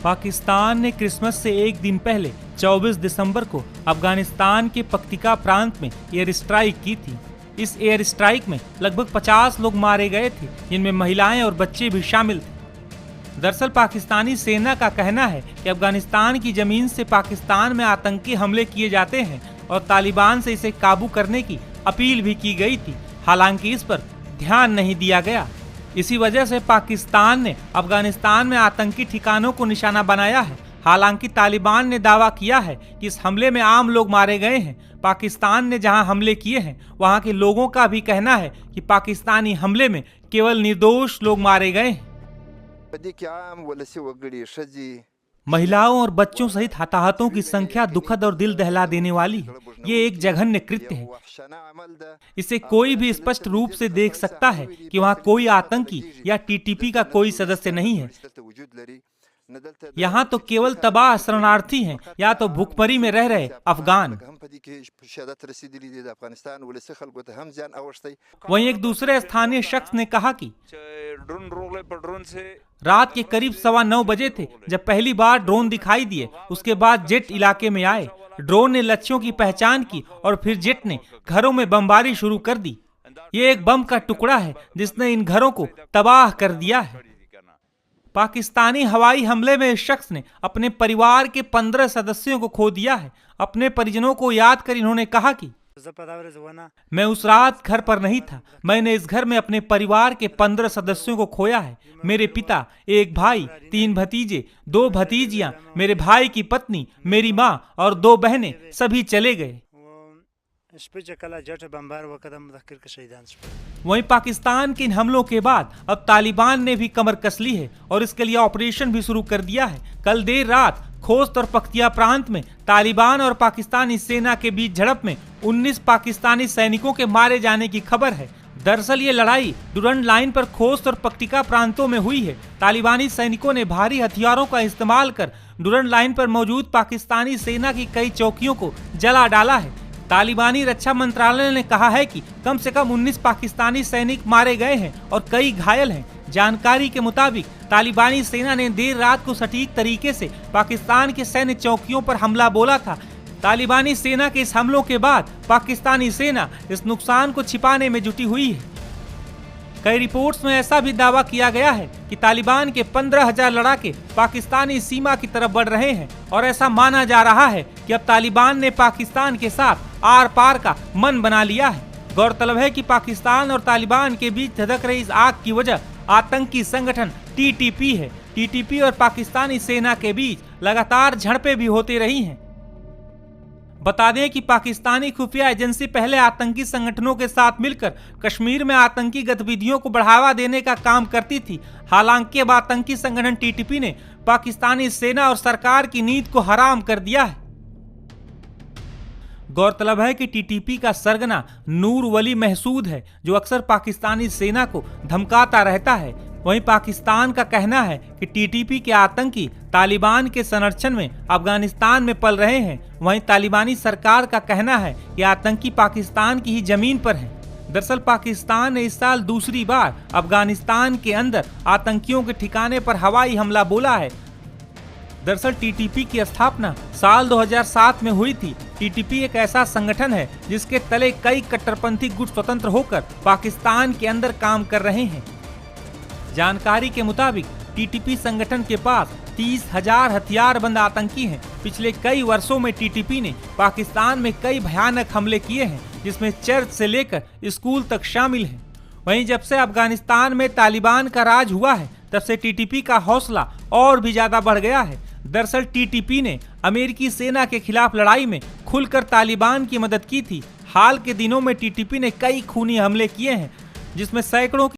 पाकिस्तान ने क्रिसमस से एक दिन पहले 24 दिसंबर को अफगानिस्तान के पक्तिका प्रांत में एयर स्ट्राइक की थी। इस एयर स्ट्राइक में लगभग 50 लोग मारे गए थे, जिनमें महिलाएं और बच्चे भी शामिल थे। दरअसल पाकिस्तानी सेना का कहना है कि अफगानिस्तान की जमीन से पाकिस्तान में आतंकी हमले किए जाते हैं और तालिबान से इसे काबू करने की अपील भी की गई थी। हालांकि इस पर ध्यान नहीं दिया गया। इसी वजह से पाकिस्तान ने अफगानिस्तान में आतंकी ठिकानों को निशाना बनाया है। हालांकि तालिबान ने दावा किया है कि इस हमले में आम लोग मारे गए हैं। पाकिस्तान ने जहां हमले किए हैं वहां के लोगों का भी कहना है कि पाकिस्तानी हमले में केवल निर्दोष लोग मारे गए हैं। महिलाओं और बच्चों सहित हताहतों की संख्या दुखद और दिल दहला देने वाली है। ये एक जघन्य कृत्य है। इसे कोई भी स्पष्ट रूप से देख सकता है कि वहाँ कोई आतंकी या टीटीपी का कोई सदस्य नहीं है। यहाँ तो केवल तबाह शरणार्थी हैं या तो भूखमरी में रह रहे अफगान। वहीं एक दूसरे स्थानीय शख्स ने कहा कि रात के करीब 9:15 बजे थे जब पहली बार ड्रोन दिखाई दिए। उसके बाद जेट इलाके में आए। ड्रोन ने लक्ष्यों की पहचान की और फिर जेट ने घरों में बमबारी शुरू कर दी। ये एक बम का टुकड़ा है जिसने इन घरों को तबाह कर दिया है। पाकिस्तानी हवाई हमले में इस शख्स ने अपने परिवार के 15 सदस्यों को खो दिया है। अपने परिजनों को याद कर इन्होंने कहा कि मैं उस रात घर पर नहीं था। मैंने इस घर में अपने परिवार के 15 सदस्यों को खोया है। मेरे पिता, एक भाई, 3 भतीजे, 2 भतीजियां, मेरे भाई की पत्नी, मेरी माँ और 2 बहनें सभी चले गए। वहीं पाकिस्तान के इन हमलों के बाद अब तालिबान ने भी कमर कस ली है और इसके लिए ऑपरेशन भी शुरू कर दिया है। कल देर रात खोस्त और पख्तिया प्रांत में तालिबान और पाकिस्तानी सेना के बीच झड़प में 19 पाकिस्तानी सैनिकों के मारे जाने की खबर है। दरअसल ये लड़ाई डुरंड लाइन पर खोस्त और पक्तिका प्रांतों में हुई है। तालिबानी सैनिकों ने भारी हथियारों का इस्तेमाल कर डुरंड लाइन पर मौजूद पाकिस्तानी सेना की कई चौकियों को जला डाला है। तालिबानी रक्षा मंत्रालय ने कहा है कि कम से कम 19 पाकिस्तानी सैनिक मारे गए हैं और कई घायल हैं। जानकारी के मुताबिक तालिबानी सेना ने देर रात को सटीक तरीके से पाकिस्तान के सैन्य चौकियों पर हमला बोला था। तालिबानी सेना के इस हमलों के बाद पाकिस्तानी सेना इस नुकसान को छिपाने में जुटी हुई है। कई रिपोर्ट्स में ऐसा भी दावा किया गया है कि तालिबान के 15,000 लड़ाके पाकिस्तानी सीमा की तरफ बढ़ रहे हैं और ऐसा माना जा रहा है कि अब तालिबान ने पाकिस्तान के साथ आर पार का मन बना लिया है। गौरतलब है कि पाकिस्तान और तालिबान के बीच धधक रही इस आग की वजह आतंकी संगठन टीटीपी है। टीटीपी और पाकिस्तानी सेना के बीच लगातार झड़पें भी होती रही हैं। बता दें कि पाकिस्तानी खुफिया एजेंसी पहले आतंकी संगठनों के साथ मिलकर कश्मीर में आतंकी गतिविधियों को बढ़ावा देने का काम करती थी। हालांकि अब आतंकी संगठन टीटीपी ने पाकिस्तानी सेना और सरकार की नीति को हराम कर दिया है। गौरतलब है कि टीटीपी का सरगना नूर वली महसूद है, जो अक्सर पाकिस्तानी सेना को धमकाता रहता है। वहीं पाकिस्तान का कहना है कि टीटीपी के आतंकी तालिबान के संरक्षण में अफगानिस्तान में पल रहे हैं। वहीं तालिबानी सरकार का कहना है कि आतंकी पाकिस्तान की ही जमीन पर हैं। दरअसल पाकिस्तान ने इस साल दूसरी बार अफगानिस्तान के अंदर आतंकियों के ठिकाने पर हवाई हमला बोला है। दरअसल टीटीपी की स्थापना साल 2007 में हुई थी। टीटीपी एक ऐसा संगठन है जिसके तले कई कट्टरपंथी गुट स्वतंत्र होकर पाकिस्तान के अंदर काम कर रहे हैं। जानकारी के मुताबिक टीटीपी संगठन के पास 30,000 हथियारबंद आतंकी हैं। पिछले कई वर्षों में टीटीपी ने पाकिस्तान में कई भयानक हमले किए हैं, जिसमें चर्च से लेकर स्कूल तक शामिल हैं। वहीं जब से अफगानिस्तान में तालिबान का राज हुआ है, तब से टीटीपी का हौसला और भी ज्यादा बढ़ गया है। दरअसल टीटीपी ने अमेरिकी सेना के खिलाफ लड़ाई में खुलकर तालिबान की मदद की थी। हाल के दिनों में टीटीपी ने कई खूनी हमले किए हैं, जिसमें सैकड़ों